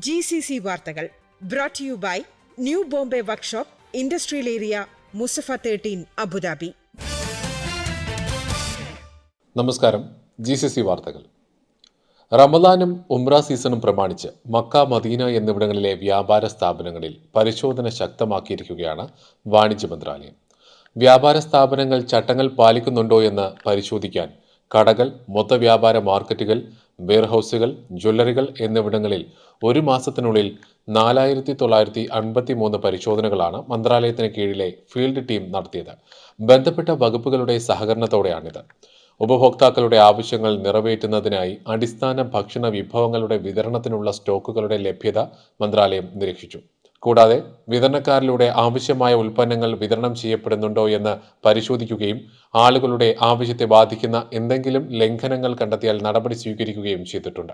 GCC വാർത്തകൾ brought to you by new Bombay workshop, industrial area, Musaffah 13, Abu Dhabi. നമസ്കാരം. GCC വാർത്തകൾ. റമദാനും ഉംറ സീസണും പ്രമാണിച്ച് മക്ക, മദീന എന്നിവിടങ്ങളിലെ വ്യാപാര സ്ഥാപനങ്ങളിൽ പരിശോധന ശക്തമാക്കിയിരിക്കുകയാണ് വാണിജ്യ മന്ത്രാലയം. വ്യാപാര സ്ഥാപനങ്ങൾ ചട്ടങ്ങൾ പാലിക്കുന്നുണ്ടോ എന്ന് പരിശോധിക്കാൻ കടകൾ, മൊത്ത വ്യാപാര മാർക്കറ്റുകൾ, വെയർഹൌസുകൾ, ജ്വല്ലറികൾ എന്നിവിടങ്ങളിൽ ഒരു മാസത്തിനുള്ളിൽ 4953 പരിശോധനകളാണ് മന്ത്രാലയത്തിന് കീഴിലെ ഫീൽഡ് ടീം നടത്തിയത്. ബന്ധപ്പെട്ട വകുപ്പുകളുടെ സഹകരണത്തോടെയാണിത്. ഉപഭോക്താക്കളുടെ ആവശ്യങ്ങൾ നിറവേറ്റുന്നതിനായി അടിസ്ഥാന ഭക്ഷണ വിഭവങ്ങളുടെ വിതരണത്തിനുള്ള സ്റ്റോക്കുകളുടെ ലഭ്യത മന്ത്രാലയം നിരീക്ഷിച്ചു. കൂടാതെ വിതരണക്കാരിലൂടെ ആവശ്യമായ ഉൽപ്പന്നങ്ങൾ വിതരണം ചെയ്യപ്പെടുന്നുണ്ടോ എന്ന് പരിശോധിക്കുകയും ആളുകളുടെ ആവശ്യത്തെ ബാധിക്കുന്ന എന്തെങ്കിലും ലംഘനങ്ങൾ കണ്ടെത്തിയാൽ നടപടി സ്വീകരിക്കുകയും ചെയ്തിട്ടുണ്ട്.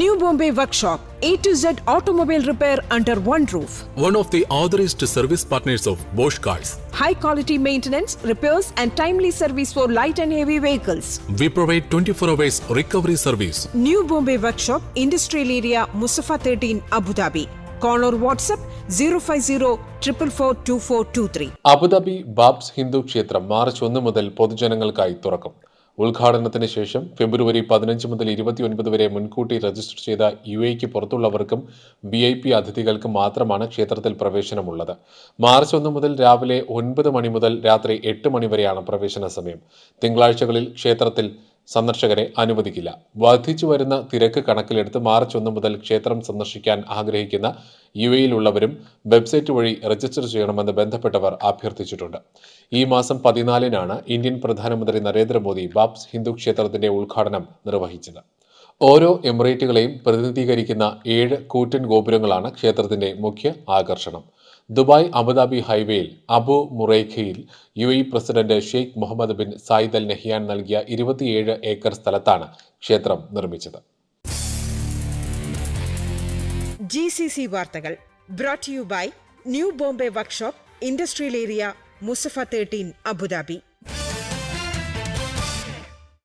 New Bombay Workshop, A to Z automobile repair under one roof. One of the authorized service partners of Bosch Cars. High quality maintenance, repairs and timely service for light and heavy vehicles. We provide 24 hours recovery service. New Bombay Workshop, Industrial Area, Musafa 13, Abu Dhabi. Call or WhatsApp 050-444-2423. Abu Dhabi BAPS Hindu ക്ഷേത്രം March 1 മുതൽ പൊതുജനങ്ങൾക്കായി തുറക്കും. ഉദ്ഘാടനത്തിന് ശേഷം ഫെബ്രുവരി 15 മുതൽ 29 വരെ മുൻകൂട്ടി register ചെയ്ത UAE പുറത്തുള്ളവർക്കും VIP അതിഥികൾക്കും മാത്രമാണ് ക്ഷേത്രത്തിൽ പ്രവേശനമുള്ളത്. മാർച്ച് 1 മുതൽ രാവിലെ 9 മണി മുതൽ രാത്രി 8 മണി വരെയാണ് പ്രവേശന സമയം. തിങ്കളാഴ്ചകളിൽ ക്ഷേത്രത്തിൽ സന്ദർശകരെ അനുവദിക്കില്ല. വർദ്ധിച്ചു വരുന്ന തിരക്ക് കണക്കിലെടുത്ത് മാർച്ച് 1 മുതൽ ക്ഷേത്രം സന്ദർശിക്കാൻ ആഗ്രഹിക്കുന്ന UAE-യിലുള്ളവരും വെബ്സൈറ്റ് വഴി രജിസ്റ്റർ ചെയ്യണമെന്ന് ബന്ധപ്പെട്ടവർ അഭ്യർത്ഥിച്ചിട്ടുണ്ട്. ഈ മാസം 14-നാണ് ഇന്ത്യൻ പ്രധാനമന്ത്രി നരേന്ദ്രമോദി ബാബ്സ് ഹിന്ദു ക്ഷേത്രത്തിന്റെ ഉദ്ഘാടനം നിർവഹിച്ചത്. ഓരോ എമിറേറ്റുകളെയും പ്രതിനിധീകരിക്കുന്ന 7 കൂറ്റൻ ഗോപുരങ്ങളാണ് ക്ഷേത്രത്തിന്റെ മുഖ്യ ആകർഷണം. ദുബായ് അബുദാബി ഹൈവേയിൽ അബു മുറൈഖയിൽ UAE president Sheikh Mohammed bin Zayed Al Nahyan നൽകിയ 27 ഏക്കർ സ്ഥലത്താണ് ക്ഷേത്രം നിർമ്മിച്ചത്. GCC വാർത്തകൾ brought to you by new Bombay workshop, industrial area, Musaffah 13, Abu Dhabi.